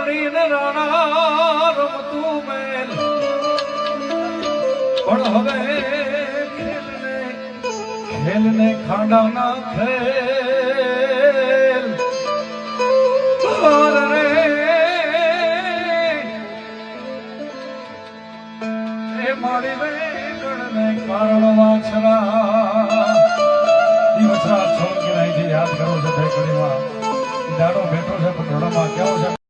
કરીને રાણા રમતું મેલ પણ હવે ખેલને ખાંડા ના ખેલ રે એ મારી વેગણને કારણ વાછરા દિવસ રાત છોડ કે યાદ કરો છો ભેકડીમાં દાડો બેઠો છે પણ રણમાં કેવો છે